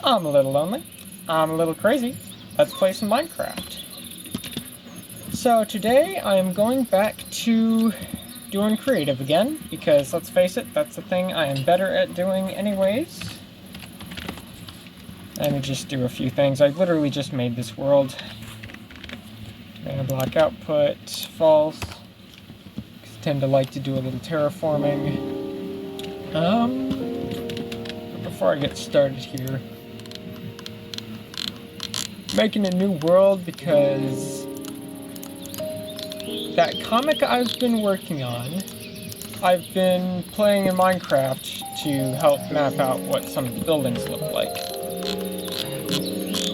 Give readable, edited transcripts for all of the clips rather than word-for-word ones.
I'm a little lonely. I'm a little crazy. Let's play some Minecraft. So today I am going back to doing creative again, because let's face it, that's the thing I am better at doing anyways. Let me just do a few things. I literally just made this world. Mana block output, false. I tend to like to do a little terraforming. Before I get started here, making a new world because that comic I've been working on, I've been playing in Minecraft to help map out what some of the buildings look like.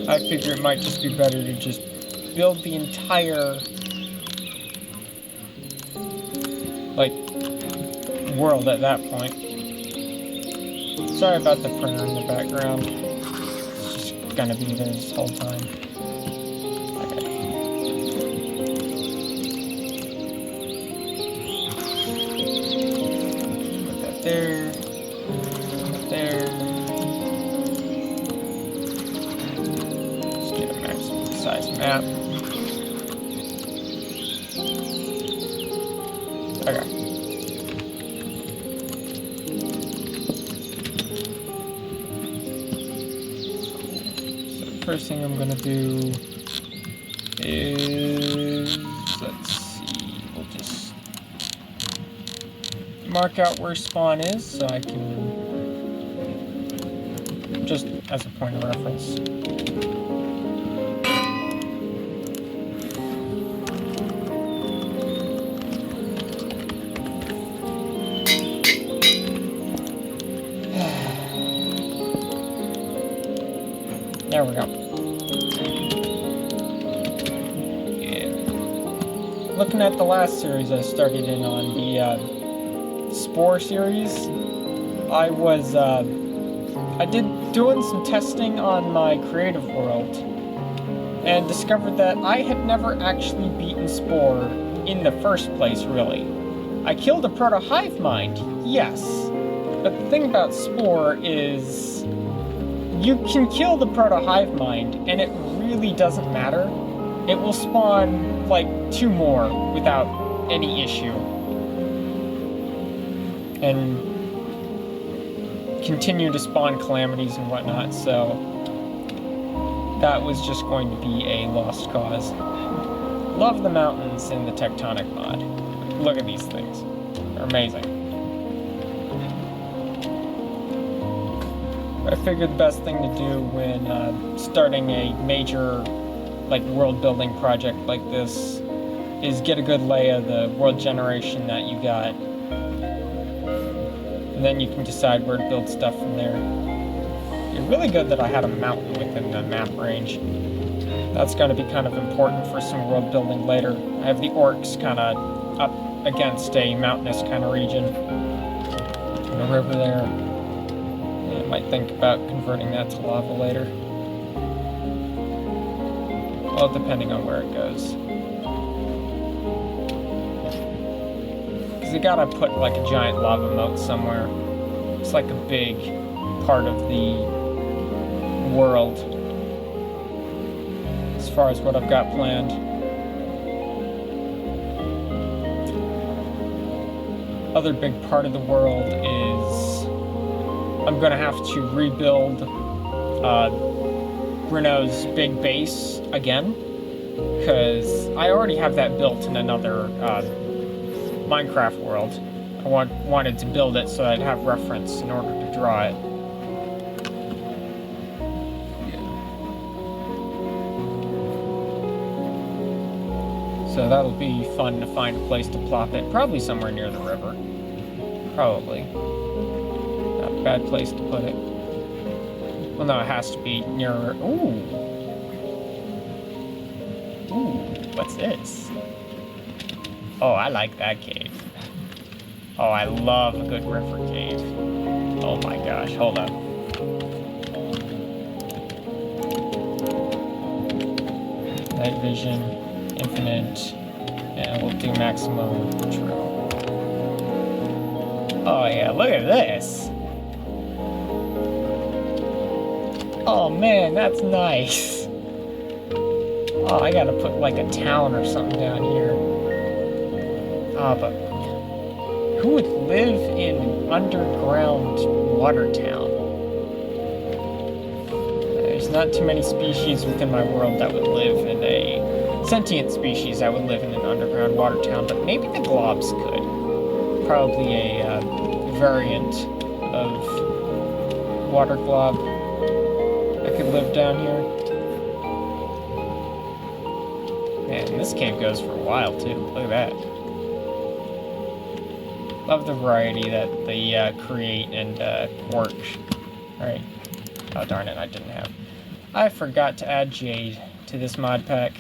I figure it might just be better to just build the entire, like, world at that point. Sorry about the printer in the background. It's just gonna be there this whole time. Okay. Put that there. Put that there. Just get a maximum size map. Okay. First thing I'm gonna do is, let's see, we'll just mark out where spawn is so I can, just as a point of reference. There we go. Yeah. Looking at the last series I started in on, the Spore series, I did doing some testing on my creative world and discovered that I had never actually beaten Spore in the first place, really. I killed a proto-hive mind, yes, but the thing about Spore is you can kill the proto-hive mind, and it really doesn't matter. It will spawn, like, 2 more without any issue. And continue to spawn calamities and whatnot, so that was just going to be a lost cause. Love the mountains in the Tectonic mod. Look at these things. They're amazing. I figured the best thing to do when starting a major, like, world building project like this is get a good lay of the world generation that you got, and then you can decide where to build stuff from there. It's really good that I had a mountain within the map range. That's going to be kind of important for some world building later. I have the orcs kind of up against a mountainous kind of region, and a river there. Might think about converting that to lava later. Well, depending on where it goes. Because you gotta put like a giant lava moat somewhere. It's like a big part of the world as far as what I've got planned. Other big part of the world is I'm going to have to rebuild Bruno's big base again, because I already have that built in another Minecraft world. I wanted to build it so I'd have reference in order to draw it. So that'll be fun to find a place to plop it, probably somewhere near the river. Probably. Bad place to put it. Well, no, it has to be nearer. Ooh. Ooh, what's this? Oh, I like that cave. Oh, I love a good river cave. Oh my gosh, hold up. Night vision, infinite, and we'll do maximum true. Oh yeah, look at this. Oh man, that's nice. Oh, I gotta put like a town or something down here. Ah, but who would live in an underground water town? There's not too many species within my world that would live in a sentient species that would live in an underground water town, but maybe the globs could. Probably a variant of water glob that could live down here. Man, this cave goes for a while too. Look at that. Love the variety that they create and work. Alright. Oh darn it, I didn't have. I forgot to add Jade to this mod pack.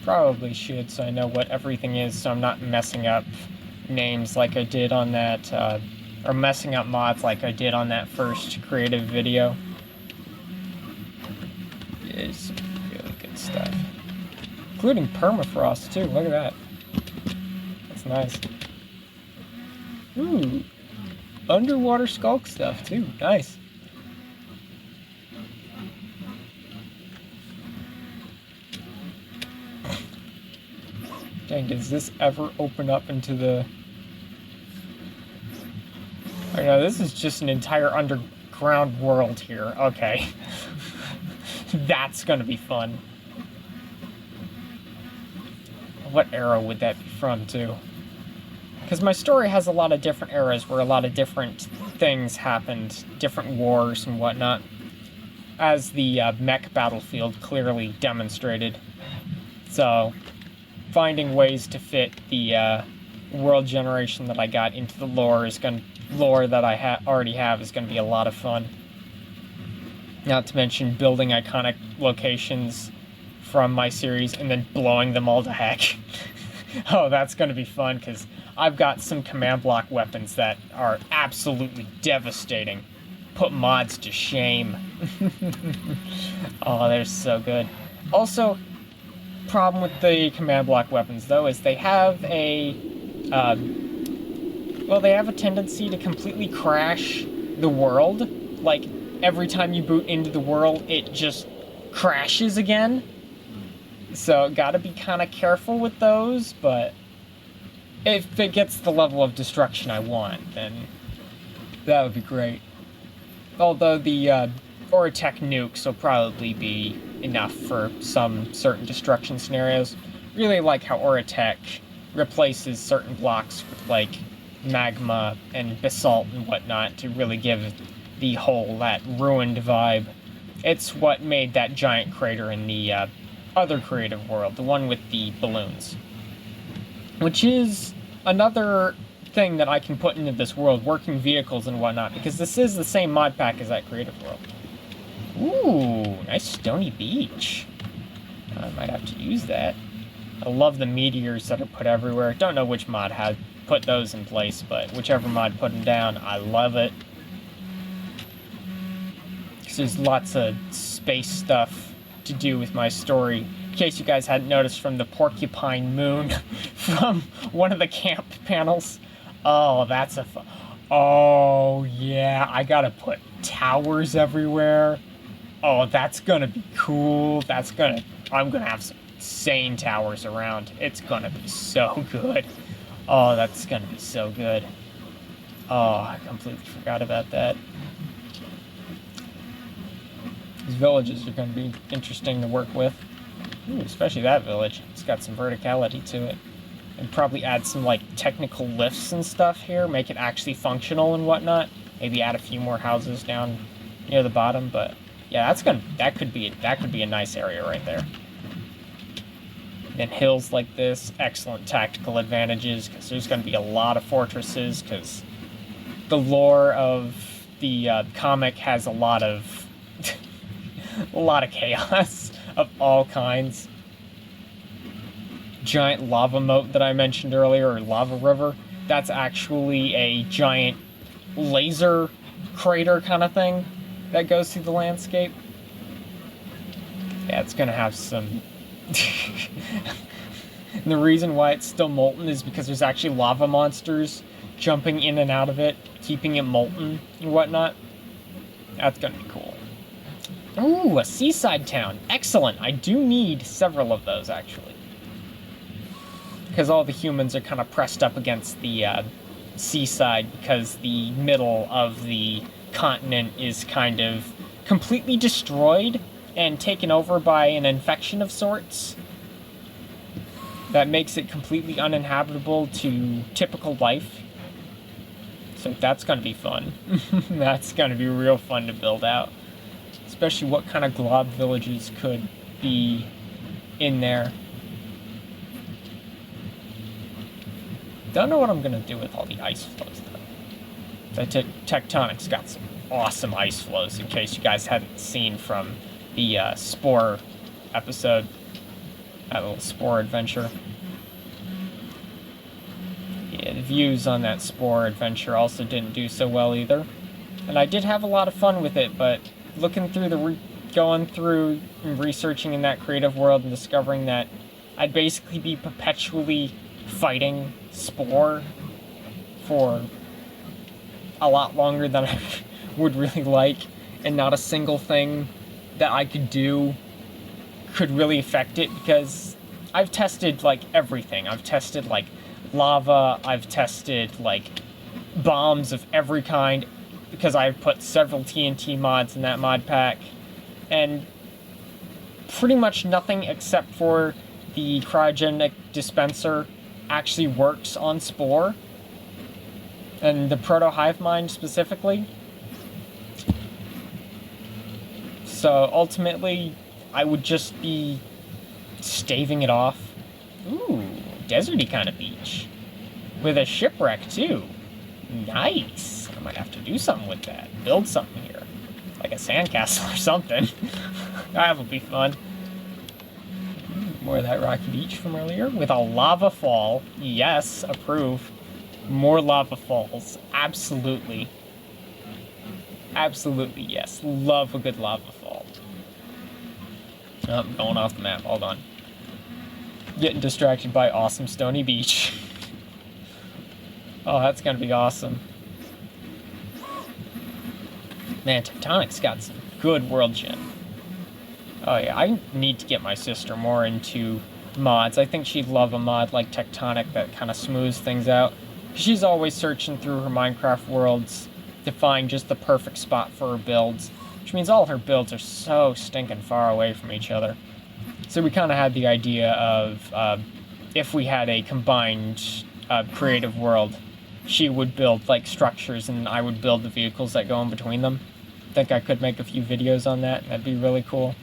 Probably should, so I know what everything is, so I'm not messing up names like I did on that, or messing up mods like I did on that first creative video. It's really good stuff. Including permafrost too, look at that. That's nice. Ooh, underwater skulk stuff too, nice. Dang, does this ever open up into the... Oh no, this is just an entire underground world here. Okay. That's gonna be fun. What era would that be from, too? Because my story has a lot of different eras where a lot of different things happened, different wars and whatnot, as the mech battlefield clearly demonstrated. So, finding ways to fit the world generation that I got into the lore that I already have is going to be a lot of fun. Not to mention building iconic locations from my series and then blowing them all to heck. Oh, that's going to be fun because I've got some command block weapons that are absolutely devastating. Put mods to shame. Oh, they're so good. Also, problem with the command block weapons though is they have a they have a tendency to completely crash the world. Like every time you boot into the world it just crashes again, so gotta be kind of careful with those, but if it gets the level of destruction I want, then that would be great. Although the Oratech nukes will probably be enough for some certain destruction scenarios. Really like how Oratech replaces certain blocks with like magma and basalt and whatnot to really give the whole that ruined vibe. It's what made that giant crater in the other creative world, the one with the balloons. Which is another thing that I can put into this world, working vehicles and whatnot, because this is the same mod pack as that creative world. Ooh, nice stony beach. I might have to use that. I love the meteors that are put everywhere. Don't know which mod had put those in place, but whichever mod put them down, I love it. Because there's lots of space stuff to do with my story. In case you guys hadn't noticed from the porcupine moon from one of the camp panels. Oh, that's a fun... Oh, yeah, I gotta put towers everywhere. Oh, that's gonna be cool. I'm gonna have some insane towers around. It's gonna be so good. Oh, that's gonna be so good. Oh, I completely forgot about that. These villages are gonna be interesting to work with. Ooh, especially that village. It's got some verticality to it. And probably add some, like, technical lifts and stuff here, make it actually functional and whatnot. Maybe add a few more houses down near the bottom, but... yeah, that could be a nice area right there. And hills like this, excellent tactical advantages, because there's going to be a lot of fortresses, because the lore of the comic has a lot of chaos of all kinds. Giant lava moat that I mentioned earlier, or lava river, that's actually a giant laser crater kind of thing that goes through the landscape. Yeah, it's gonna have some... And the reason why it's still molten is because there's actually lava monsters jumping in and out of it, keeping it molten and whatnot. That's gonna be cool. Ooh, a seaside town. Excellent. I do need several of those, actually. Because all the humans are kind of pressed up against the seaside because the middle of the continent is kind of completely destroyed and taken over by an infection of sorts that makes it completely uninhabitable to typical life. So that's going to be fun. That's going to be real fun to build out. Especially what kind of glob villages could be in there. Don't know what I'm going to do with all the ice flows, though. The tectonic's got some awesome ice flows, in case you guys hadn't seen from the Spore episode. That little Spore adventure. Yeah, the views on that Spore adventure also didn't do so well either. And I did have a lot of fun with it, but looking through going through and researching in that creative world and discovering that I'd basically be perpetually fighting Spore for a lot longer than I would really like, and not a single thing that I could do could really affect it, because I've tested like everything. I've tested like lava, I've tested like bombs of every kind, because I've put several TNT mods in that mod pack, and pretty much nothing except for the cryogenic dispenser actually works on Spore, and the proto hive mind specifically. So ultimately, I would just be staving it off. Ooh, deserty kind of beach. With a shipwreck too. Nice. I might have to do something with that. Build something here. Like a sandcastle or something. That will be fun. More of that rocky beach from earlier. With a lava fall. Yes, approve. More lava falls. Absolutely. Absolutely, yes. Love a good lava fall. Oh, I'm going off the map. Hold on. Getting distracted by awesome stony beach. Oh, that's gonna be awesome. Man, Tectonic's got some good world gen. Oh yeah, I need to get my sister more into mods. I think she'd love a mod like Tectonic that kind of smooths things out. She's always searching through her Minecraft worlds to find just the perfect spot for her builds, which means all her builds are so stinking far away from each other. So we kind of had the idea of if we had a combined creative world, she would build like structures and I would build the vehicles that go in between them. I think I could make a few videos on that. That'd be really cool.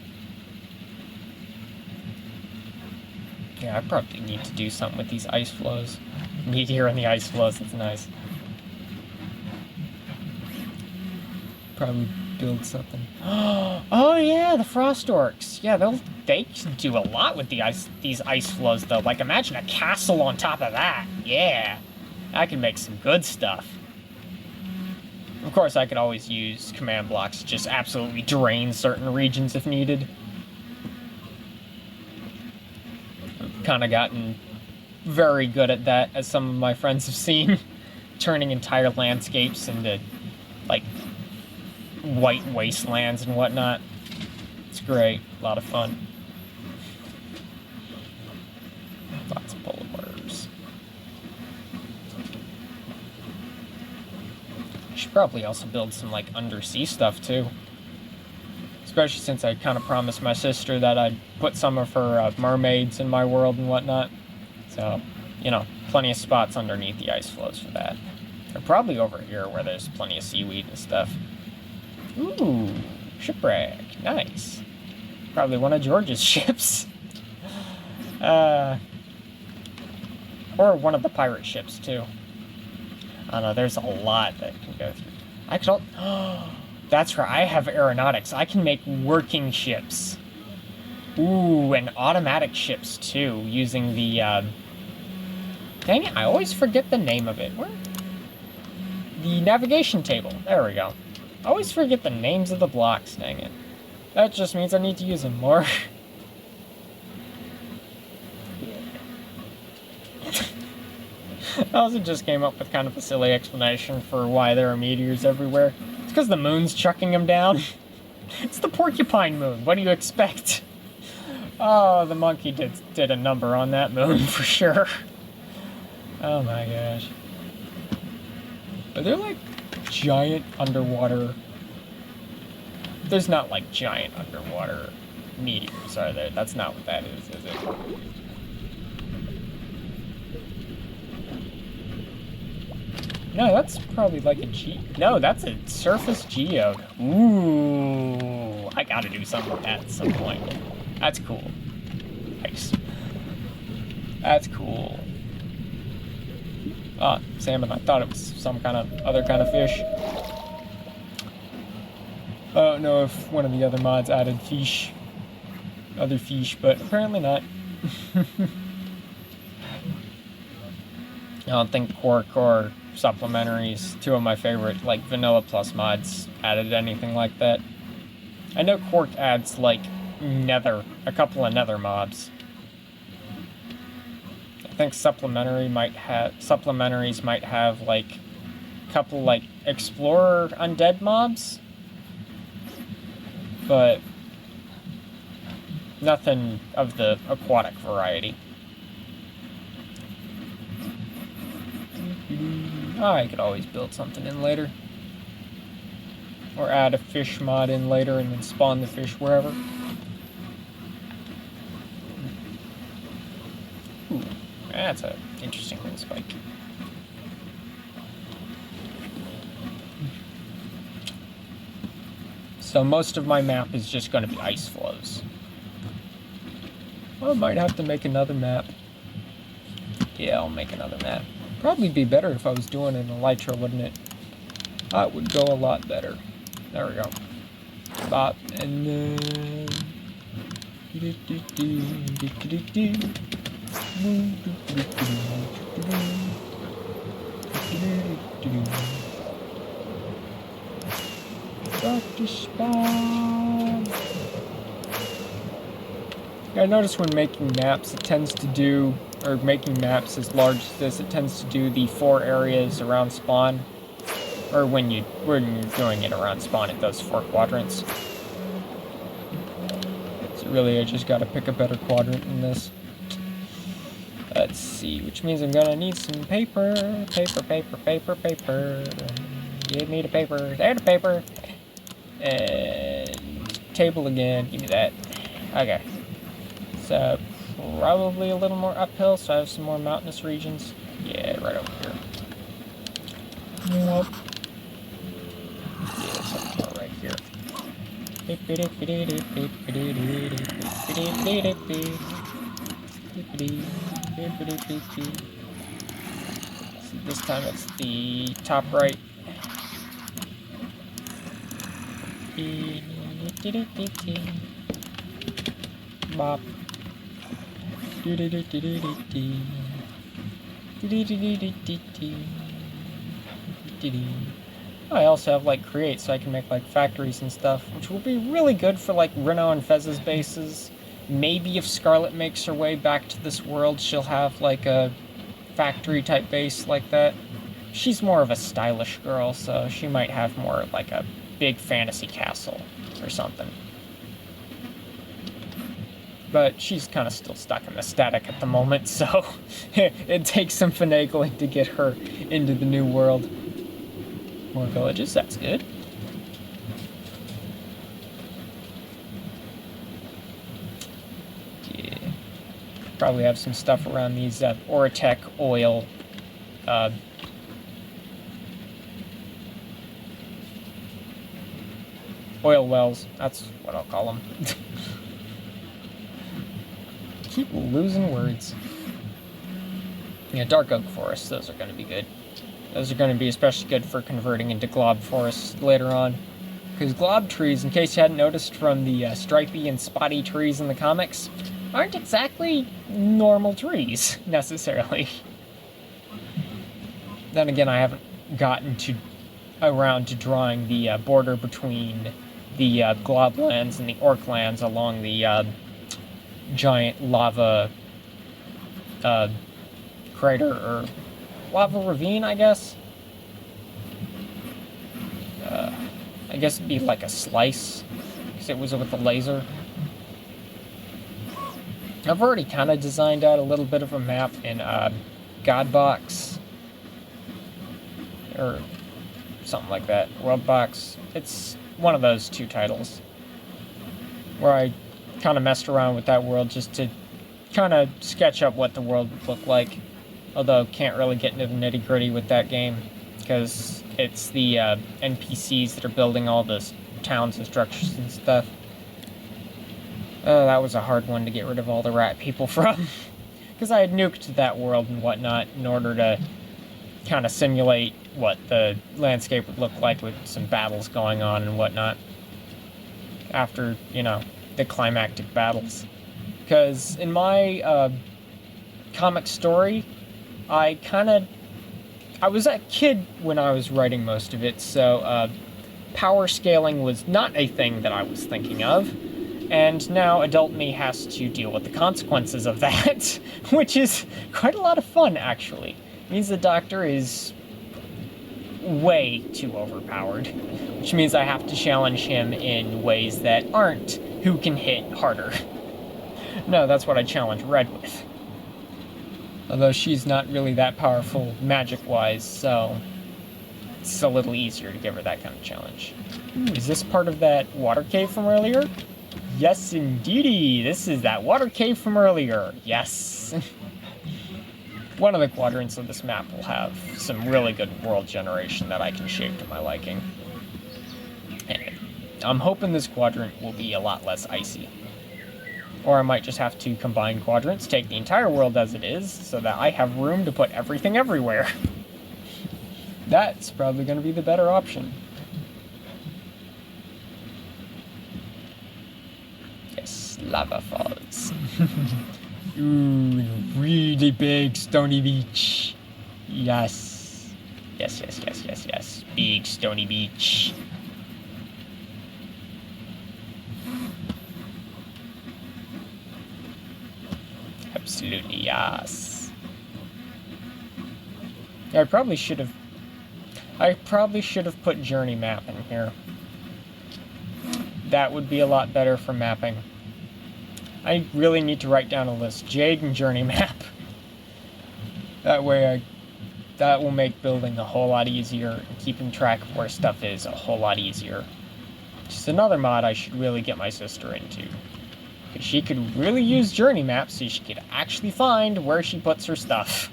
Yeah, I probably need to do something with these ice flows. Meteor and the ice flows, that's nice. Probably build something. Oh yeah, the frost orcs. Yeah, they can do a lot with these ice flows though. Like imagine a castle on top of that. Yeah, I can make some good stuff. Of course, I could always use command blocks to just absolutely drain certain regions if needed. I've kind of gotten very good at that, as some of my friends have seen. Turning entire landscapes into, like, white wastelands and whatnot. It's great. A lot of fun. Lots of polymers. Should probably also build some, like, undersea stuff, too. Especially since I kind of promised my sister that I'd put some of her mermaids in my world and whatnot. So, you know, plenty of spots underneath the ice flows for that. They're probably over here where there's plenty of seaweed and stuff. Ooh, shipwreck. Nice. Probably one of George's ships. Or one of the pirate ships, too. I don't know, there's a lot that can go through. I could that's right, I have aeronautics. I can make working ships. Ooh, and automatic ships, too, using the, dang it, I always forget the name of it. Where? The navigation table. There we go. I always forget the names of the blocks, dang it. That just means I need to use them more. I also just came up with kind of a silly explanation for why there are meteors everywhere. It's because the moon's chucking them down. It's the porcupine moon. What do you expect? Oh, the monkey did a number on that moon for sure. Oh my gosh. Are there like giant underwater... There's not like giant underwater meteors, are there? That's not what that is it? No, that's probably like a No, that's a surface geode. Ooh, I gotta do something with that at some point. That's cool. Nice. That's cool. Ah, salmon. I thought it was some kind of other kind of fish. I don't know if one of the other mods added fish. Other fish, but apparently not. I don't think Quark or Supplementaries, two of my favorite, like, Vanilla Plus mods, added anything like that. I know Quark adds, like, Nether, a couple of Nether mobs. I think Supplementaries might have, like, a couple, like, Explorer Undead mobs. But nothing of the aquatic variety. I could always build something in later. Or add a fish mod in later and then spawn the fish wherever. Ooh, that's an interesting little spike. So most of my map is just going to be ice flows. I might have to make another map. Yeah, I'll make another map. Probably be better if I was doing it in Elytra, wouldn't it? That would go a lot better. There we go. Stop, and then... Dr. Spawn! Yeah, I notice when making maps, it tends to do, or making maps as large as this, it tends to do the 4 areas around spawn. Or when you're doing it around spawn, it does 4 quadrants. So really, I just gotta pick a better quadrant in this. Let's see, which means I'm gonna need some paper. Paper. Give me the paper. There's the paper. And table again. Give me that. Okay. So probably a little more uphill, so I have some more mountainous regions. Yeah, right over here. Nope. Yeah, something more right here. So this time it's the top right. Bop. I also have like create, so I can make like factories and stuff, which will be really good for like Reno and Fez's bases. Maybe if Scarlet makes her way back to this world, she'll have like a factory type base like that. She's more of a stylish girl, so she might have more like a big fantasy castle or something. But she's kind of still stuck in the static at the moment, so it takes some finagling to get her into the new world. More villages, that's good. Yeah. Probably have some stuff around these Oratech oil oil wells. That's what I'll call them. Keep losing words. Yeah, dark oak forests, those are going to be good. Those are going to be especially good for converting into glob forests later on. Because glob trees, in case you hadn't noticed from the stripy and spotty trees in the comics, aren't exactly normal trees, necessarily. Then again, I haven't gotten around to drawing the border between the glob lands and the orc lands along the giant lava crater, or lava ravine, I guess. I guess it'd be like a slice because it was with the laser. I've already kind of designed out a little bit of a map in Godbox, or something like that. Worldbox. It's one of those two titles where I kind of messed around with that world just to kind of sketch up what the world would look like. Although can't really get into the nitty-gritty with that game because it's the NPCs that are building all the towns and structures and stuff. Oh, that was a hard one to get rid of all the rat people from. Because I had nuked that world and whatnot in order to kind of simulate what the landscape would look like with some battles going on and whatnot. After, you know, the climactic battles. Because in my comic story, I was a kid when I was writing most of it, so power scaling was not a thing that I was thinking of. And now adult me has to deal with the consequences of that, which is quite a lot of fun, actually. It means the doctor is way too overpowered, which means I have to challenge him in ways that aren't who can hit harder. No, that's what I challenge Red with. Although she's not really that powerful magic-wise, so it's a little easier to give her that kind of challenge. Is this part of that water cave from earlier? Yes, indeedy! This is that water cave from earlier. Yes! One of the quadrants of this map will have some really good world generation that I can shape to my liking. And I'm hoping this quadrant will be a lot less icy. Or I might just have to combine quadrants, take the entire world as it is, so that I have room to put everything everywhere. That's probably going to be the better option. Yes, lava falls. Ooh, really big stony beach. Yes. Yes, yes, yes, yes, yes. Big stony beach. Absolutely, yes. I probably should have put journey map in here. That would be a lot better for mapping. I really need to write down a list. Jade and journey map. That way that will make building a whole lot easier and keeping track of where stuff is a whole lot easier. Just another mod I should really get my sister into. She could really use journey maps so she could actually find where she puts her stuff.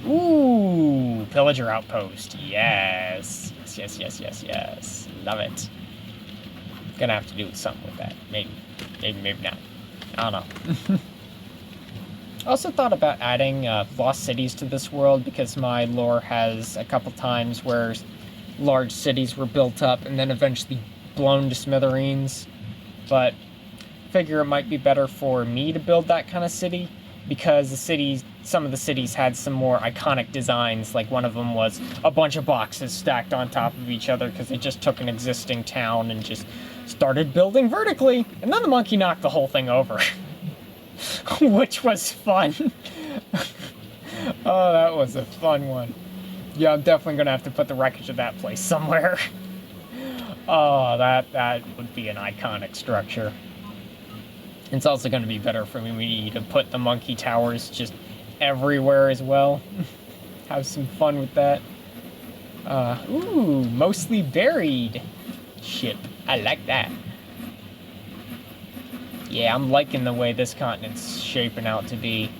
Ooh, pillager outpost. Yes. Yes, yes, yes, yes. Love it. Gonna have to do something with that. Maybe not. I don't know. I also thought about adding lost cities to this world because my lore has a couple times where large cities were built up and then eventually blown to smithereens, but I figure it might be better for me to build that kind of city because some of the cities had some more iconic designs. Like one of them was a bunch of boxes stacked on top of each other because they just took an existing town and just started building vertically, and then the monkey knocked the whole thing over. Which was fun. Oh, that was a fun one. Yeah, I'm definitely gonna have to put the wreckage of that place somewhere. Oh, that would be an iconic structure. It's also going to be better for me to put the monkey towers just everywhere as well. Have some fun with that. Ooh, mostly buried ship. I like that. Yeah, I'm liking the way this continent's shaping out to be.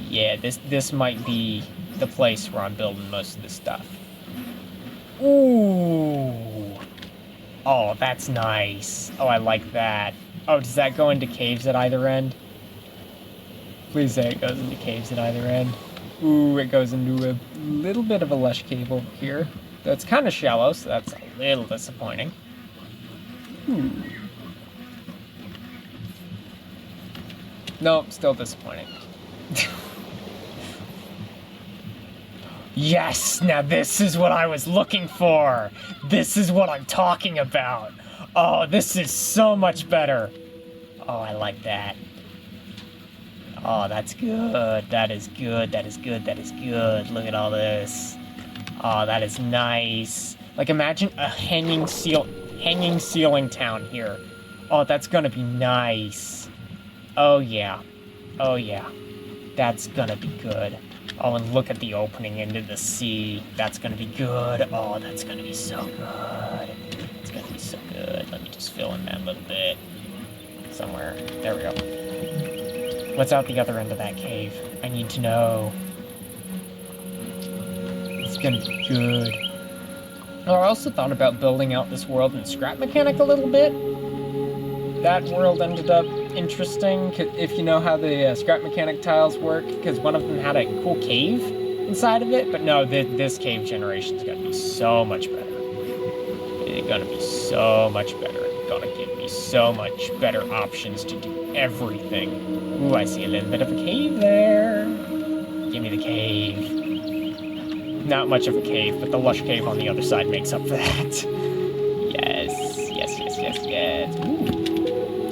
Yeah, this might be the place where I'm building most of this stuff. Ooh. Oh, that's nice. Oh, I like that. Oh, does that go into caves at either end? Please say it goes into caves at either end. Ooh, it goes into a little bit of a lush cave over here. That's kind of shallow, so that's a little disappointing. No, still disappointing. Yes, now this is what I was looking for. This is what I'm talking about. Oh, this is so much better. Oh, I like that. Oh, that's good. That is good. That is good. That is good. Look at all this. Oh, that is nice. Like, imagine a hanging ceiling town here. Oh, that's gonna be nice. Oh yeah. Oh yeah. That's gonna be good. Oh, and look at the opening into the sea. That's gonna be good. Oh, that's gonna be so good. It's gonna be so good. Let me just fill in that little bit. Somewhere. There we go. What's out the other end of that cave? I need to know. It's gonna be good. I also thought about building out this world in scrap mechanic a little bit. That world ended up interesting, if you know how the scrap mechanic tiles work, because one of them had a cool cave inside of it, but no, this cave generation is going to be so much better. It's going to be so much better. It's going to give me so much better options to do everything. Ooh, I see a little bit of a cave there. Give me the cave. Not much of a cave, but the lush cave on the other side makes up for that. Yes, yes, yes, yes, yes. Ooh.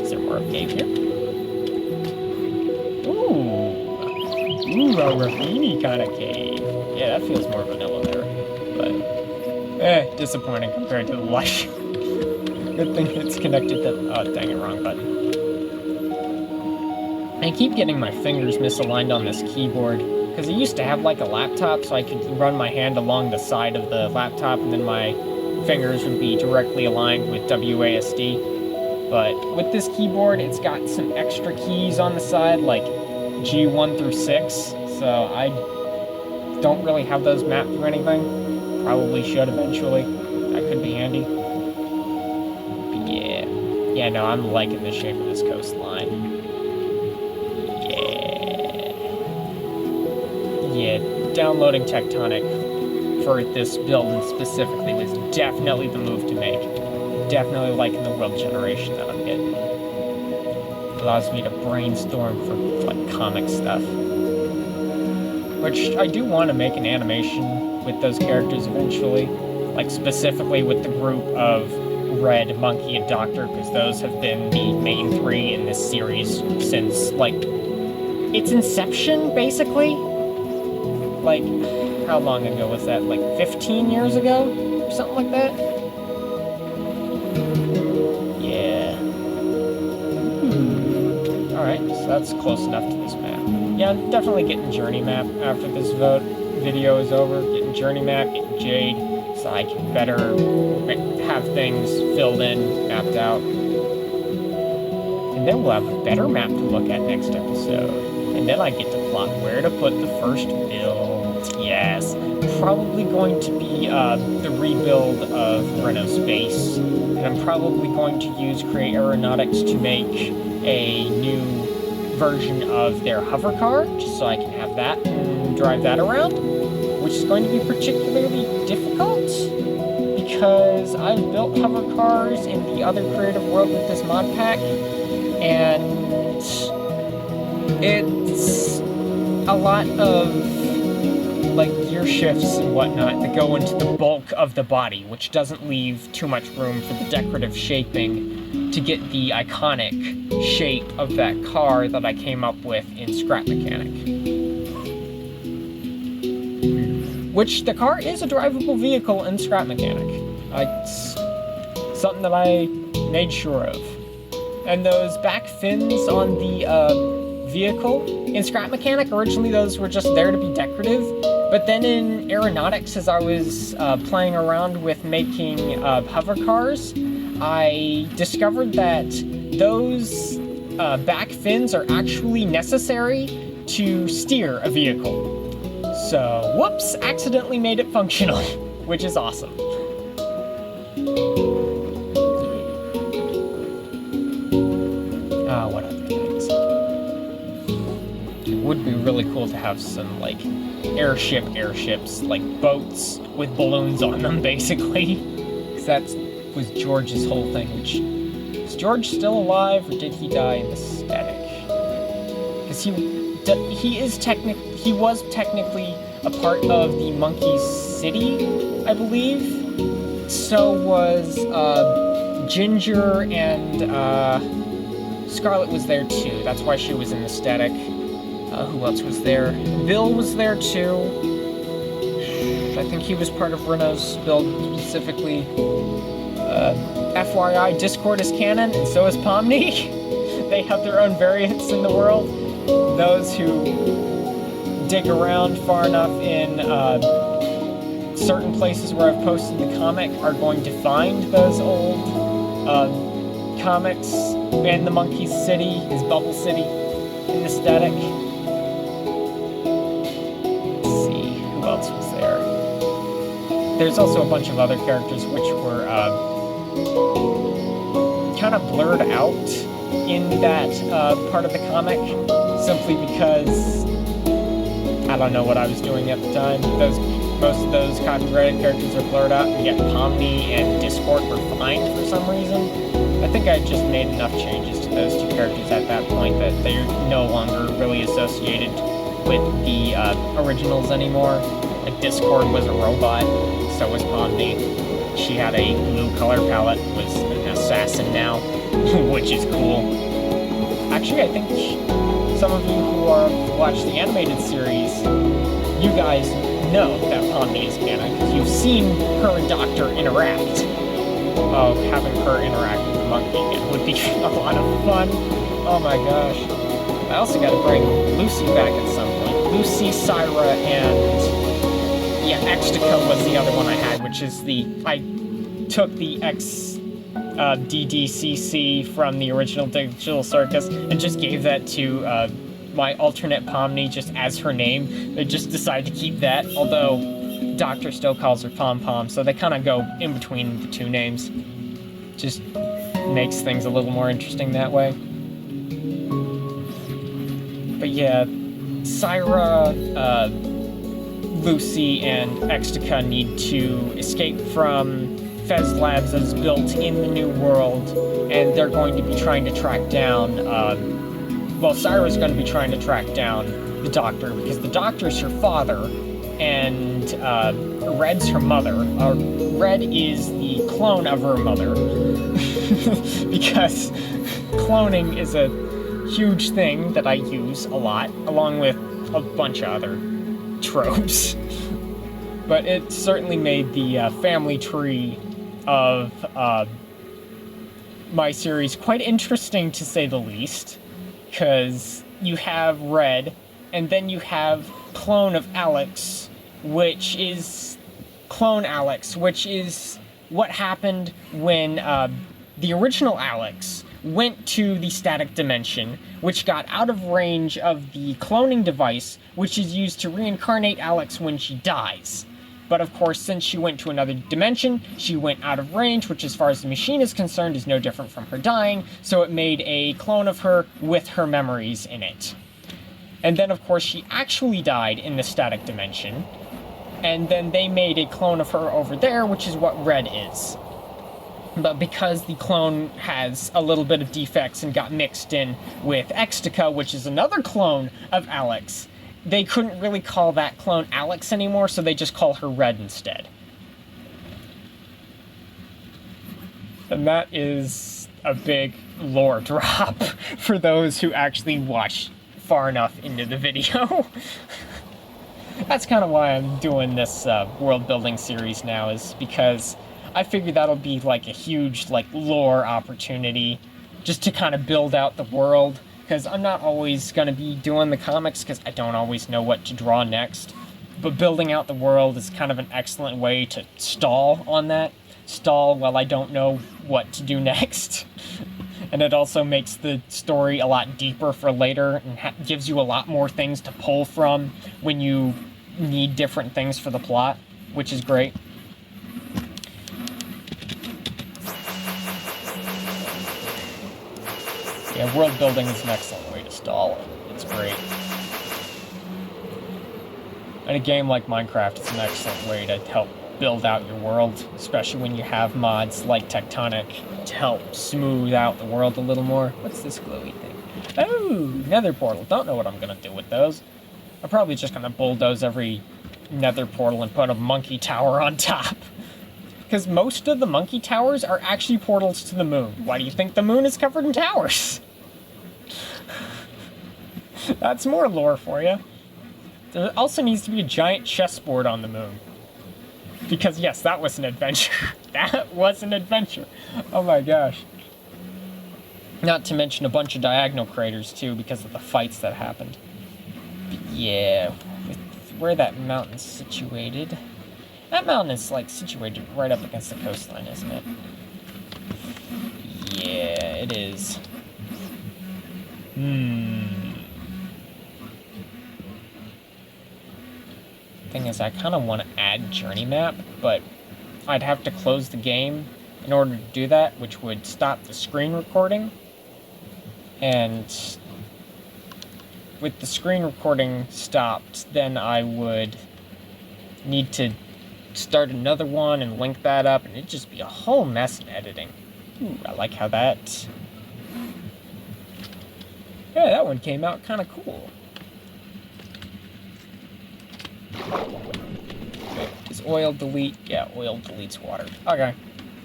Is there more of a cave here? Ooh, a ravine kind of cave. Yeah, that feels more vanilla there. But, disappointing compared to the lush. Good thing it's connected to, oh, dang it, wrong button. I keep getting my fingers misaligned on this keyboard, because I used to have like a laptop, so I could run my hand along the side of the laptop, and then my fingers would be directly aligned with WASD. But with this keyboard, it's got some extra keys on the side, like G1 through 6, so I don't really have those mapped through anything. Probably should eventually. That could be handy. But yeah, no, I'm liking the shape of this coastline. Yeah, downloading Tectonic for this build specifically was definitely the move to make. Definitely liking the world generation that I'm getting. Allows me to brainstorm for like comic stuff. Which I do want to make an animation with those characters eventually. Like specifically with the group of Red, Monkey, and Doctor, because those have been the main three in this series since like its inception, basically. Like, how long ago was that? Like 15 years ago? Or something like that? Yeah. Alright, so that's close enough to this map. Yeah, I'm definitely getting Journey Map after this video is over. Getting Journey Map, getting Jade, so I can better have things filled in, mapped out. And then we'll have a better map to look at next episode. And then I get to plot where to put the first build. Yes, probably going to be the rebuild of Renault's base. And I'm probably going to use Create Aeronautics to make a new version of their hover car, just so I can have that and drive that around, which is going to be particularly difficult, because I've built hover cars in the other creative world with this mod pack, and it's a lot of like gear shifts and whatnot that go into the bulk of the body, which doesn't leave too much room for the decorative shaping to get the iconic shape of that car that I came up with in Scrap Mechanic. Which the car is a drivable vehicle in Scrap Mechanic. It's something that I made sure of. And those back fins on the vehicle in Scrap Mechanic, originally those were just there to be decorative, but then in Aeronautics, as I was playing around with making hover cars, I discovered that those back fins are actually necessary to steer a vehicle. So, whoops, accidentally made it functional, which is awesome. What other things? It would be really cool to have some, like, airships, like boats with balloons on them, basically. Because that was George's whole thing, which... Is George still alive, or did he die in the static? Because he was technically a part of the Monkey City, I believe. So was, Ginger and, Scarlet was there too. That's why she was in the static. Who else was there? Bill was there too. I think he was part of Renault's build specifically. FYI, Discord is canon, and so is Pomni. They have their own variants in the world. Those who dig around far enough in certain places where I've posted the comic are going to find those old comics. And the Monkey's City is Bubble City in the static. Let's see, who else was there? There's also a bunch of other characters which were kind of blurred out in that part of the comic, simply because I don't know what I was doing at the time. Most of those copyrighted characters are blurred out, and yet Pomni and Discord were fine for some reason. I think I just made enough changes to those two characters at that point that they're no longer really associated with the originals anymore. Like, Discord was a robot, so was Pomni. She had a blue color palette, was an assassin now, which is cool. Actually, I think some of you who watch the animated series, you guys know that Pomni is canon, because you've seen her and Doctor interact. Oh, having her interact with the monkey again would be a lot of fun. Oh my gosh. I also gotta bring Lucy back at some point. Lucy, Syra, and... yeah, Xddcc was the other one I had, which is I took the Xddcc from the original Digital Circus and just gave that to my alternate Pomni just as her name. They just decided to keep that, although Doctor still calls her Pom Pom, so they kind of go in between the two names. Just makes things a little more interesting that way. But yeah, Syra, Lucy, and Xddcc need to escape from Fez Labs as built in the New World, and they're going to be trying to track down, well, Syra's going to be trying to track down the Doctor, because the Doctor's her father, and Red's her mother. Red is the clone of her mother, because cloning is a huge thing that I use a lot, along with a bunch of other tropes. But it certainly made the family tree of my series quite interesting, to say the least, because you have Red, and then you have clone Alex, which is what happened when the original Alex went to the static dimension, which got out of range of the cloning device, which is used to reincarnate Alex when she dies. But of course, since she went to another dimension, she went out of range, which as far as the machine is concerned is no different from her dying, so it made a clone of her with her memories in it. And then of course she actually died in the static dimension, and then they made a clone of her over there, which is what Red is. But because the clone has a little bit of defects and got mixed in with Xddcc, which is another clone of Alex, they couldn't really call that clone Alex anymore, so they just call her Red instead. And that is a big lore drop for those who actually watch far enough into the video. That's kind of why I'm doing this world building series now, is because I figure that'll be like a huge lore opportunity just to kind of build out the world. Because I'm not always going to be doing the comics, because I don't always know what to draw next. But building out the world is kind of an excellent way to stall on that. Stall while I don't know what to do next. And it also makes the story a lot deeper for later, and gives you a lot more things to pull from when you need different things for the plot, which is great. Yeah, world building is an excellent way to stall. It's great. And a game like Minecraft is an excellent way to help build out your world, especially when you have mods like Tectonic to help smooth out the world a little more. What's this glowy thing? Oh, nether portal. Don't know what I'm gonna do with those. I'm probably just gonna bulldoze every nether portal and put a monkey tower on top. Because most of the monkey towers are actually portals to the moon. Why do you think the moon is covered in towers? That's more lore for you. There also needs to be a giant chessboard on the moon. Because yes, that was an adventure. That was an adventure. Oh my gosh. Not to mention a bunch of diagonal craters too, because of the fights that happened. But yeah, with where that mountain's situated. That mountain is like situated right up against the coastline, isn't it? Yeah, it is. Thing is, I kind of want to add journey map, but I'd have to close the game in order to do that, which would stop the screen recording. And with the screen recording stopped, then I would need to start another one and link that up, and it'd just be a whole mess in editing. Ooh, I like how that... Yeah, that one came out kind of cool. Is oil delete? Yeah, oil deletes water. Okay.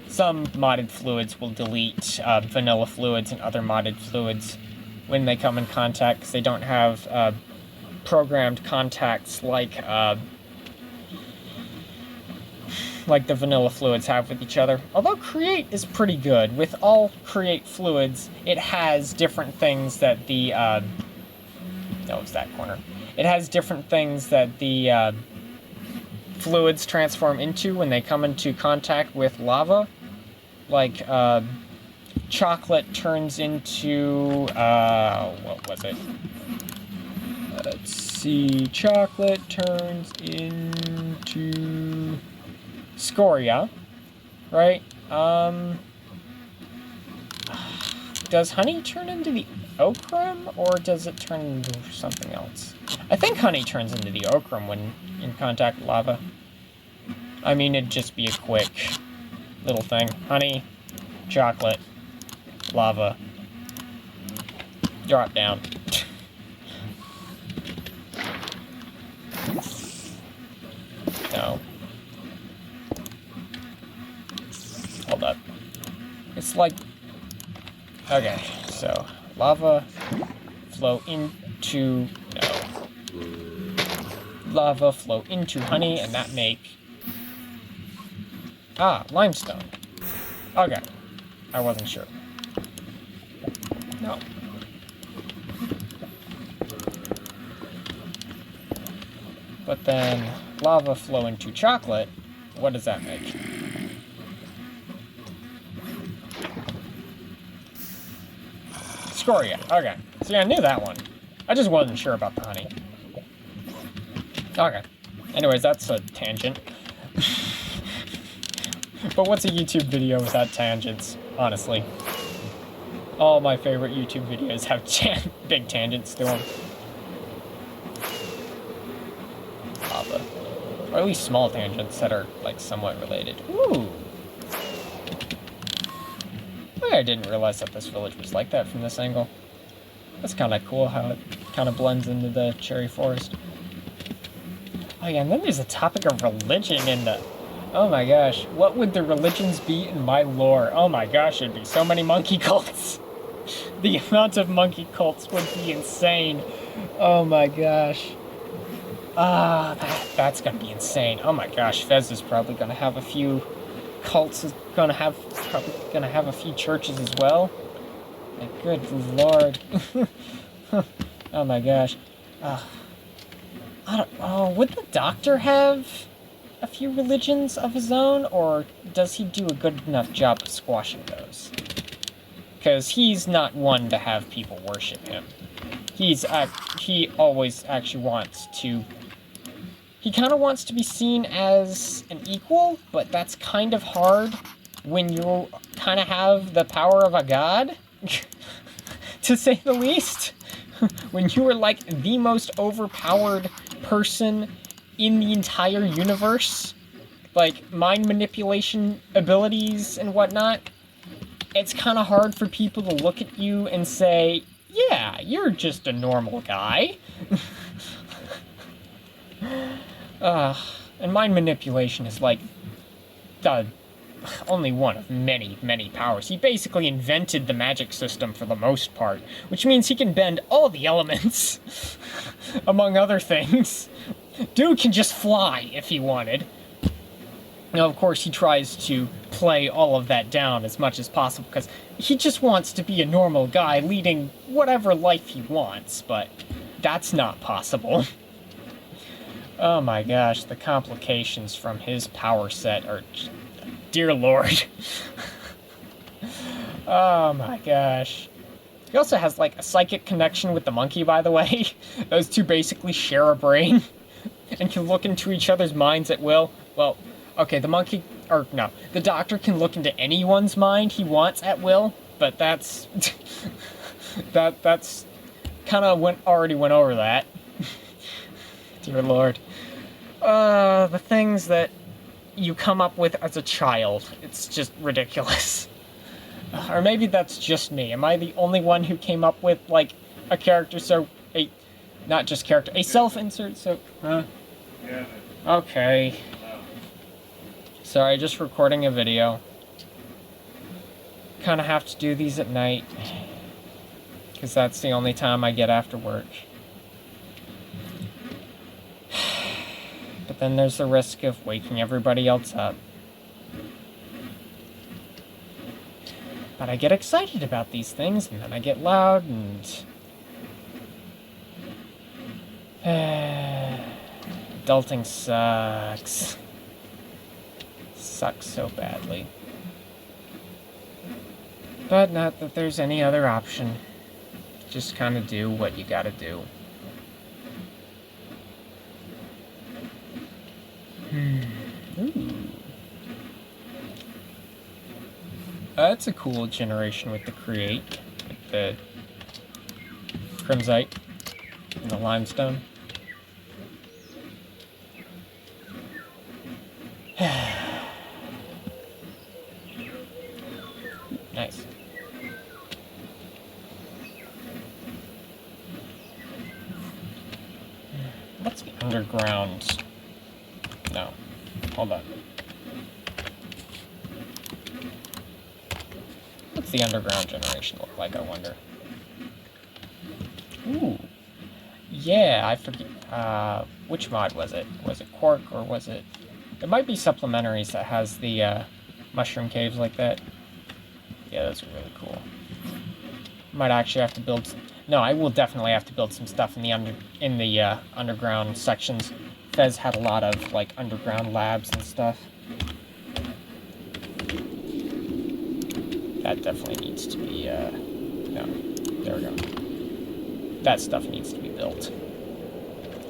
Some modded fluids will delete vanilla fluids and other modded fluids when they come in contact, because they don't have programmed contacts like the vanilla fluids have with each other. Although Create is pretty good. With all Create fluids, it has different things that the... no, it's that corner. It has different things that the fluids transform into when they come into contact with lava. Like, chocolate turns into... what was it? Let's see... Chocolate turns into... scoria, right? Does honey turn into the ochre, or does it turn into something else? I think honey turns into the ochre when in contact with lava. I mean, it'd just be a quick little thing. Honey, chocolate, lava, drop down. No. Hold up. It's like... Okay, so lava flow into... No. Lava flow into honey, and that make... Ah, limestone. Okay. I wasn't sure. No. But then lava flow into chocolate. What does that make? Scoria. Okay. See, I knew that one. I just wasn't sure about the honey. Okay. Anyways, that's a tangent. But what's a YouTube video without tangents, honestly? All my favorite YouTube videos have big tangents to them. Lava. Or at least small tangents that are, like, somewhat related. Ooh! I didn't realize that this village was like that from this angle. That's kind of cool how it kind of blends into the cherry forest. Oh yeah, and then there's a topic of religion in the... Oh my gosh, what would the religions be in my lore? Oh my gosh, it'd be so many monkey cults. The amount of monkey cults would be insane. Oh my gosh. That's gonna be insane. Oh my gosh, Fez is probably gonna have a few cults, is probably gonna have a few churches as well. Like, good lord. Oh my gosh. Would the Doctor have a few religions of his own, or does he do a good enough job of squashing those? Because he's not one to have people worship him. He always actually wants to... He kind of wants to be seen as an equal, but that's kind of hard when you kind of have the power of a god, to say the least. When you are like the most overpowered person in the entire universe, like mind manipulation abilities and whatnot, it's kind of hard for people to look at you and say, yeah, you're just a normal guy. And mind manipulation is like only one of many, many powers. He basically invented the magic system for the most part, which means he can bend all the elements, among other things. Dude can just fly if he wanted. Now, of course, he tries to play all of that down as much as possible because he just wants to be a normal guy leading whatever life he wants, but that's not possible. Oh my gosh, the complications from his power set are... Dear Lord. Oh my gosh. He also has, like, a psychic connection with the monkey, by the way. Those two basically share a brain and can look into each other's minds at will. Well, okay, the monkey... Or, no. The doctor can look into anyone's mind he wants at will, but that's... that's... kind of already went over that. Dear Lord. The things that you come up with as a child. It's just ridiculous. Or maybe that's just me. Am I the only one who came up with, like, a character so... Not just character, a self-insert so... Yeah. Okay. Sorry, just recording a video. Kind of have to do these at night. Because that's the only time I get after work. But then there's the risk of waking everybody else up. But I get excited about these things, and then I get loud, and... Adulting sucks. Sucks so badly. But not that there's any other option. Just kind of do what you gotta do. Ooh. That's a cool generation with the create, with the crimsite and the limestone. Nice. What's the underground? No. Hold on. What's the underground generation look like, I wonder? Ooh. Yeah, I forget. Which mod was it? Was it Quark or was it... It might be Supplementaries that has the mushroom caves like that. Yeah, those are really cool. Might actually have to build... No, I will definitely have to build some stuff in the underground sections. Fez had a lot of, like, underground labs and stuff. That definitely needs to be, no. There we go. That stuff needs to be built.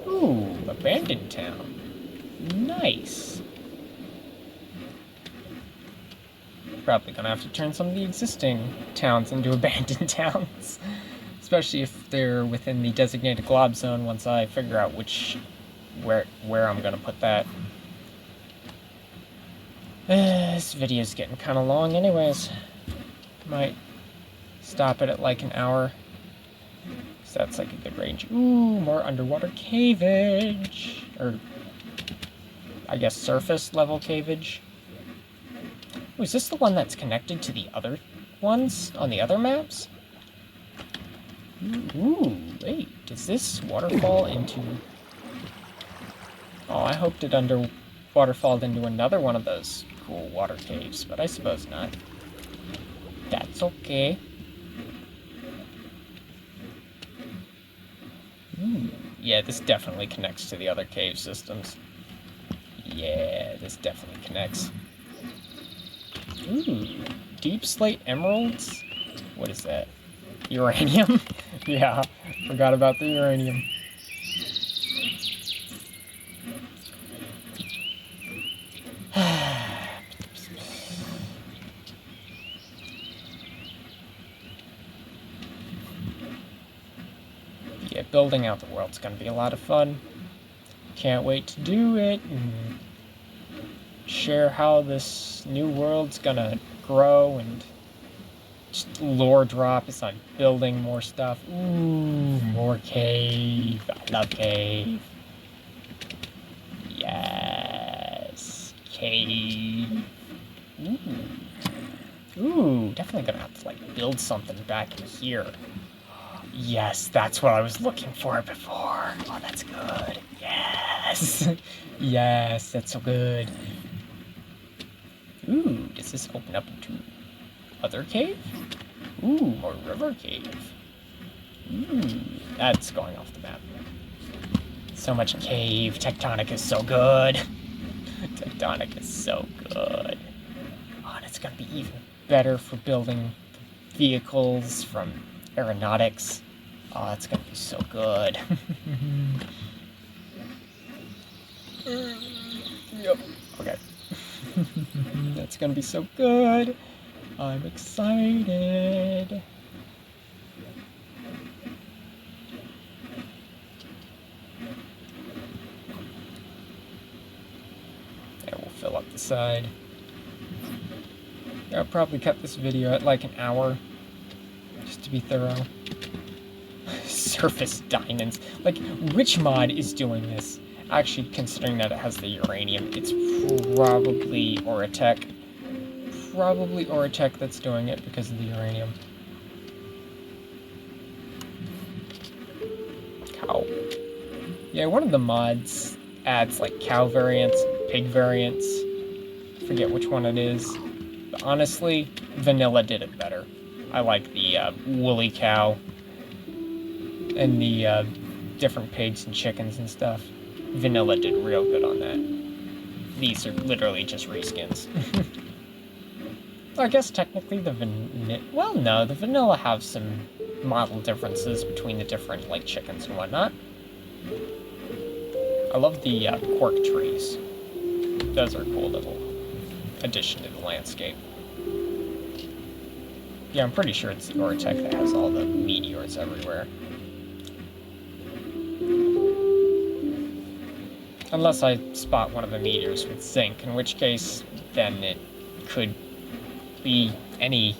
Ooh, abandoned town. Nice. Probably gonna have to turn some of the existing towns into abandoned towns. Especially if they're within the designated glob zone once I figure out where I'm gonna put that. This video's getting kind of long anyways. Might stop it at like an hour. So that's like a good range. Ooh, more underwater caveage. Or, I guess surface level caveage. Ooh, is this the one that's connected to the other ones on the other maps? Ooh, wait, does this waterfall into... Oh, I hoped it waterfalled into another one of those cool water caves, but I suppose not. That's okay. Ooh, yeah, this definitely connects to the other cave systems. Yeah, this definitely connects. Ooh, deep slate emeralds? What is that? Uranium? Yeah, forgot about the uranium. Yeah, building out the world's gonna be a lot of fun. Can't wait to do it and share how this new world's gonna grow and just lore drop as I'm building more stuff. Ooh, more cave. I love cave. Yes. Cave. Ooh, definitely gonna have to like build something back in here. Yes, that's what I was looking for before. Oh, that's good. Yes. Yes, that's so good. Ooh, does this open up into other cave? Ooh, more river cave. Ooh, that's going off the map. So much cave. Tectonic is so good. Tectonic is so good. Oh, and it's gonna be even better for building vehicles from aeronautics. Oh, that's gonna be so good. Yep. Okay. That's gonna be so good. I'm excited. Yeah, we'll fill up the side. I'll probably cut this video at like an hour, just to be thorough. Surface diamonds. Like, which mod is doing this? Actually, considering that it has the uranium, it's probably Oratech. Probably Oratech that's doing it because of the uranium. Cow. Yeah, one of the mods adds like cow variants, pig variants. Forget which one it is. But honestly, vanilla did it better. I like the woolly cow and the different pigs and chickens and stuff. Vanilla did real good on that. These are literally just reskins. I guess technically the well, no, the vanilla have some model differences between the different like chickens and whatnot. I love the cork trees. Those are a cool little addition to the landscape. Yeah, I'm pretty sure it's the Oratech that has all the meteors everywhere. Unless I spot one of the meteors with zinc, in which case, then it could be any...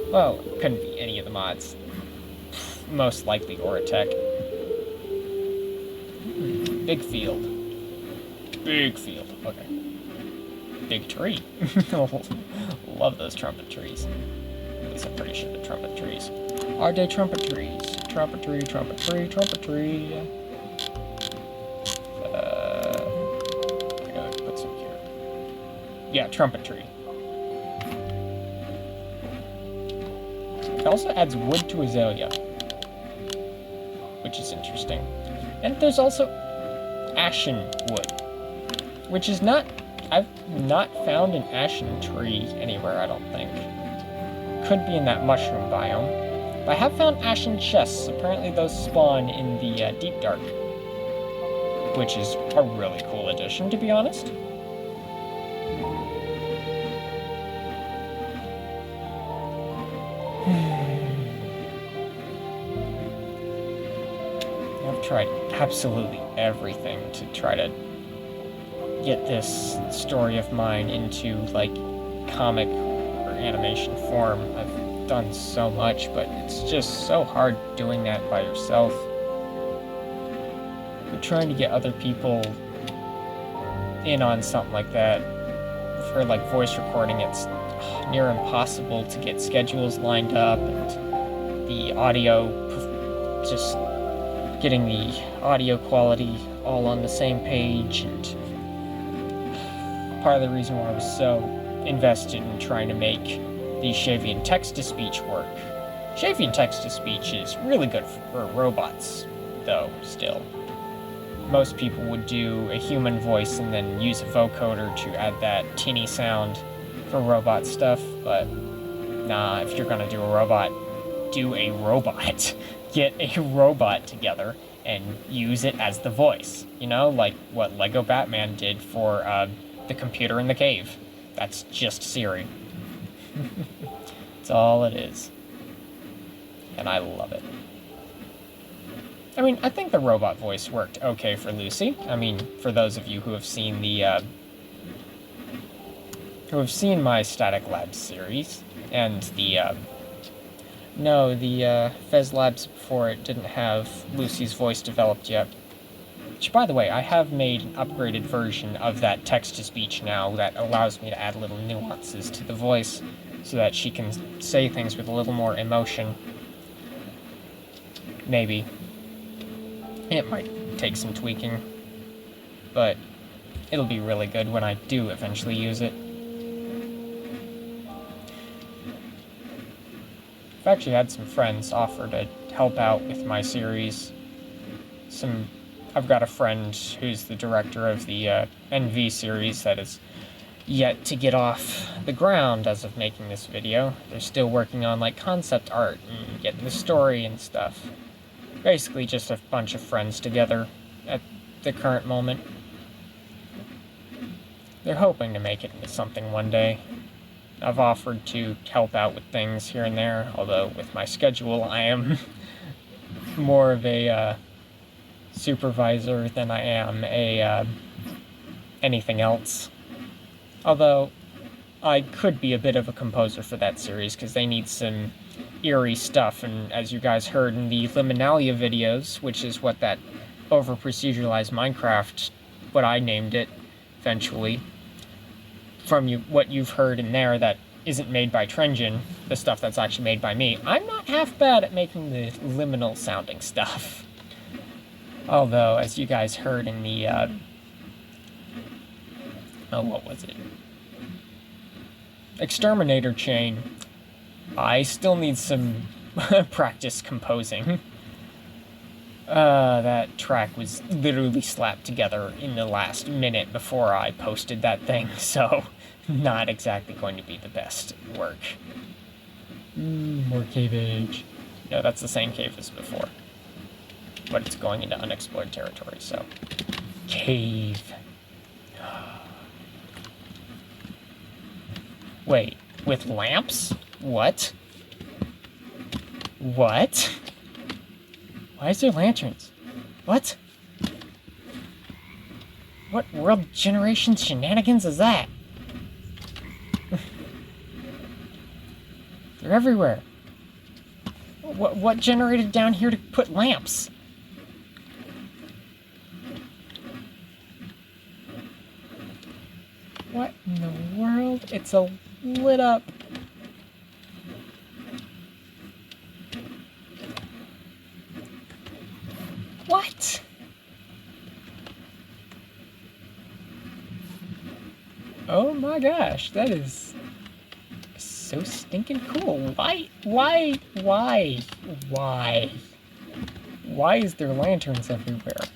Well, it couldn't be any of the mods. Most likely Oratech. Big field. Big field. Okay. Big tree. Love those trumpet trees. At least I'm pretty sure they're trumpet trees. Are they trumpet trees? Trumpet tree, trumpet tree, trumpet tree. I gotta put some here. Yeah, trumpet tree. It also adds wood to Xela, which is interesting. And there's also ashen wood, which is not... I've not found an ashen tree anywhere, I don't think. Could be in that mushroom biome. But I have found ashen chests. Apparently those spawn in the deep dark, which is a really cool addition, to be honest. I've tried absolutely everything to try to get this story of mine into, like, comic or animation form. I've done so much, but it's just so hard doing that by yourself. You're trying to get other people in on something like that. For, like, voice recording, it's near impossible to get schedules lined up, and the audio, just getting the audio quality all on the same page, and part of the reason why I was so invested in trying to make the Xavian text-to-speech work. Xavian text-to-speech is really good for robots, though, still. Most people would do a human voice and then use a vocoder to add that tinny sound for robot stuff, but nah, if you're gonna do a robot, do a robot. Get a robot together and use it as the voice. You know, like what Lego Batman did for, the computer in the cave. That's just Siri. That's all it is. And I love it. I mean, I think the robot voice worked okay for Lucy. I mean, for those of you who have seen the, who have seen my Static Labs series, and the, no, the, Fez Labs before it didn't have Lucy's voice developed yet. Which, by the way, I have made an upgraded version of that text-to-speech now that allows me to add little nuances to the voice so that she can say things with a little more emotion. Maybe. It might take some tweaking, but it'll be really good when I do eventually use it. I've actually had some friends offer to help out with my series. I've got a friend who's the director of the NV series that is yet to get off the ground as of making this video. They're still working on like concept art and getting the story and stuff. Basically just a bunch of friends together at the current moment. They're hoping to make it into something one day. I've offered to help out with things here and there, although with my schedule I am more of a supervisor than I am a anything else. Although I could be a bit of a composer for that series because they need some eerie stuff, and as you guys heard in the Liminalia videos, which is what that over-proceduralized Minecraft, what I named it eventually, from what you've heard in there that isn't made by Trengen, the stuff that's actually made by me, I'm not half bad at making the liminal sounding stuff. Although, as you guys heard in the, what was it? Exterminator chain, I still need some practice composing. That track was literally slapped together in the last minute before I posted that thing, so not exactly going to be the best work. More cave age. No, that's the same cave as before. But it's going into unexplored territory, so... Cave. Wait, with lamps? What? What? Why is there lanterns? What? What world generation shenanigans is that? They're everywhere. What generated down here to put lamps? What in the world? It's a lit up. What? Oh my gosh, that is so stinking cool. Why is there lanterns everywhere?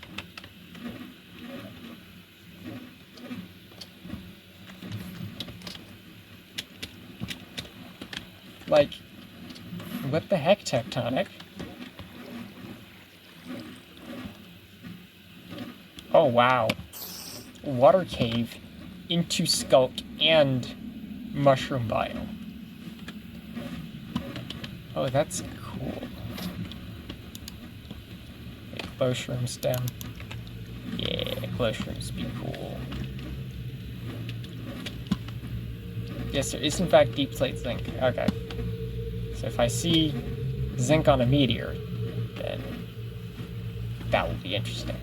Like, what the heck, Tectonic? Oh, wow. Water cave into Skulk and mushroom biome. Oh, that's cool. Glow shroom stem. Yeah, glow shrooms be cool. Yes, there is in fact deep slate zinc. Okay. So if I see zinc on a meteor, then that will be interesting.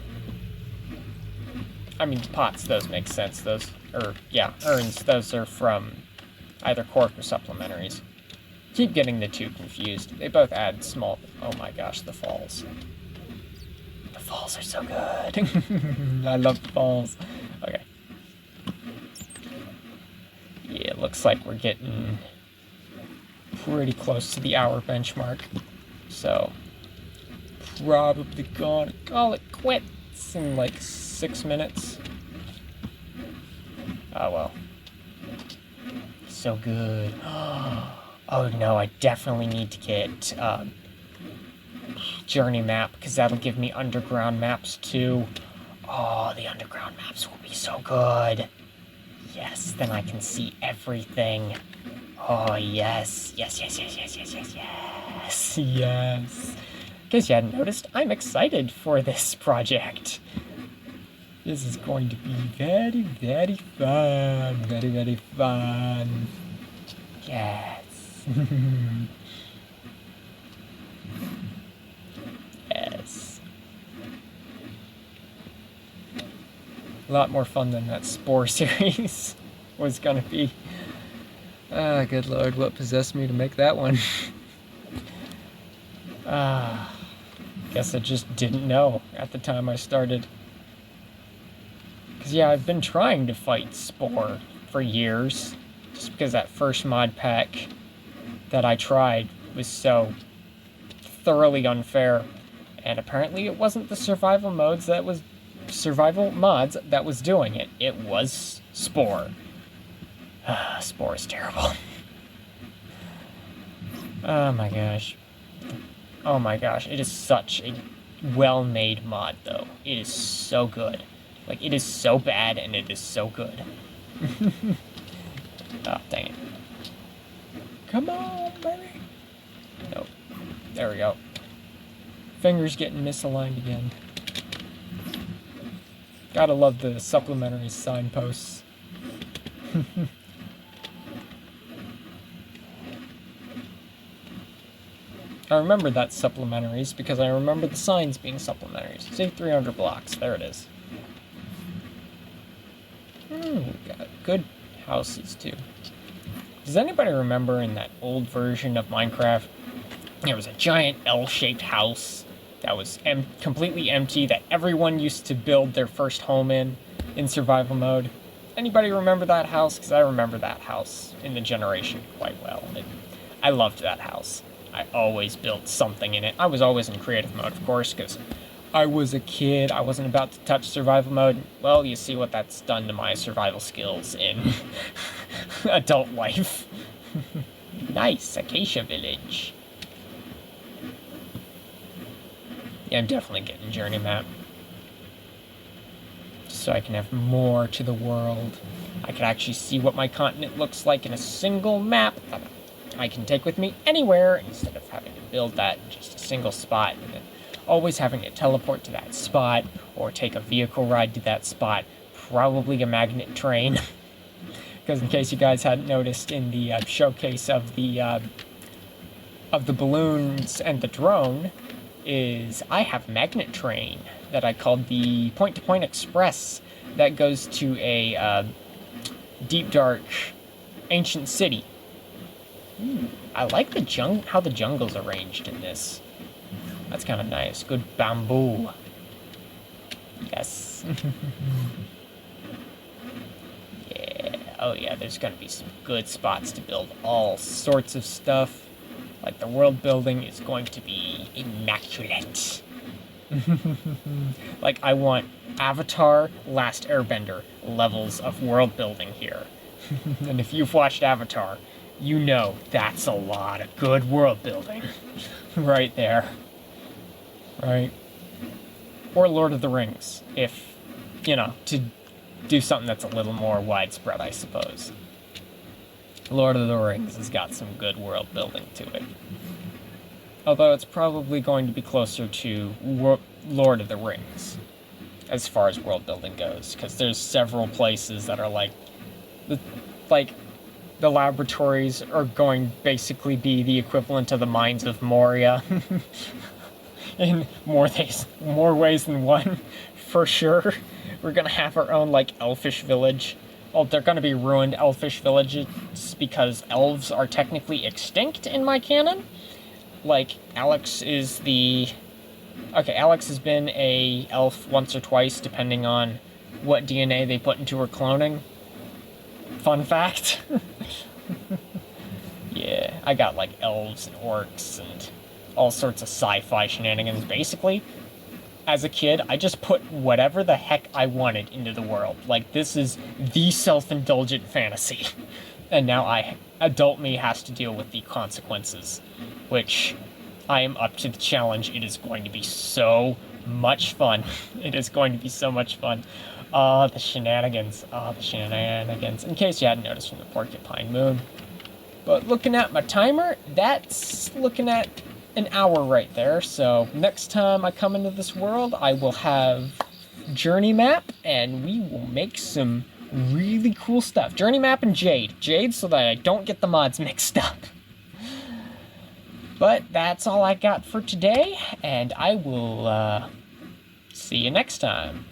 I mean, pots, those make sense. Those, urns, those are from either cork or supplementaries. Keep getting the two confused. They both add small... Oh my gosh, the falls. The falls are so good. I love the falls. Okay. Yeah, it looks like we're getting pretty close to the hour benchmark. So, probably gonna call it quits in like 6 minutes. Oh well. So good. Oh no, I definitely need to get journey map, because that'll give me underground maps too. Oh, the underground maps will be so good. Yes, then I can see everything. Oh yes. Yes. Yes. In case you hadn't noticed, I'm excited for this project. This is going to be very, very fun. Very, very fun. Yes. Yes. A lot more fun than that Spore series was gonna be. Ah, good lord, what possessed me to make that one? Guess I just didn't know at the time I started. Because yeah, I've been trying to fight Spore for years, just because that first mod pack that I tried was so thoroughly unfair. And apparently it wasn't the survival mods that was doing it. It was Spore. Spore is terrible. Oh my gosh. Oh my gosh, it is such a well-made mod, though. It is so good. Like, it is so bad, and it is so good. Oh, dang it. Come on, baby! Nope. There we go. Fingers getting misaligned again. Gotta love the supplementary signposts. I remember that supplementaries because I remember the signs being supplementaries. Say 300 blocks. There it is. Got good houses too. Does anybody remember in that old version of Minecraft, there was a giant L-shaped house that was completely empty that everyone used to build their first home in survival mode? Anybody remember that house? Because I remember that house in the generation quite well. I loved that house. I always built something in it. I was always in creative mode, of course, because I was a kid. I wasn't about to touch survival mode. Well, you see what that's done to my survival skills in adult life. Nice, Acacia Village. Yeah, I'm definitely getting journey map. So I can have more to the world. I can actually see what my continent looks like in a single map that I can take with me anywhere instead of having to build that in just a single spot and then always having to teleport to that spot or take a vehicle ride to that spot, probably a magnet train. Because in case you guys hadn't noticed in the showcase of the balloons and the drone, is I have a magnet train that I called the Point-to-Point Express that goes to a deep, dark, ancient city. I like the how the jungle's arranged in this. That's kind of nice. Good bamboo. Yes. Yeah. Oh yeah, there's gonna be some good spots to build all sorts of stuff. Like the world building is going to be immaculate. Like I want Avatar, Last Airbender levels of world building here. And if you've watched Avatar, you know that's a lot of good world building. Right there. Right? Or Lord of the Rings, if, you know, to do something that's a little more widespread, I suppose. Lord of the Rings has got some good world building to it. Although it's probably going to be closer to Lord of the Rings, as far as world building goes, because there's several places that are like the laboratories are going to basically be the equivalent of the mines of Moria. In more ways than one, for sure. We're gonna have our own, like, elfish village. Well, they're gonna be ruined elfish villages because elves are technically extinct in my canon. Like, Alex has been a elf once or twice, depending on what DNA they put into her cloning. Fun fact. Yeah, I got, like, elves and orcs and all sorts of sci-fi shenanigans. Basically, as a kid, I just put whatever the heck I wanted into the world. Like, this is the self-indulgent fantasy. And now adult me has to deal with the consequences, which I am up to the challenge. It is going to be so much fun. It is going to be so much fun. The shenanigans. The shenanigans. In case you hadn't noticed from the Porcupine Moon. But looking at my timer, that's looking at an hour right there. So next time I come into this world, I will have journey map, and we will make some really cool stuff. Journey map and Jade, so that I don't get the mods mixed up. But that's all I got for today, and I will see you next time.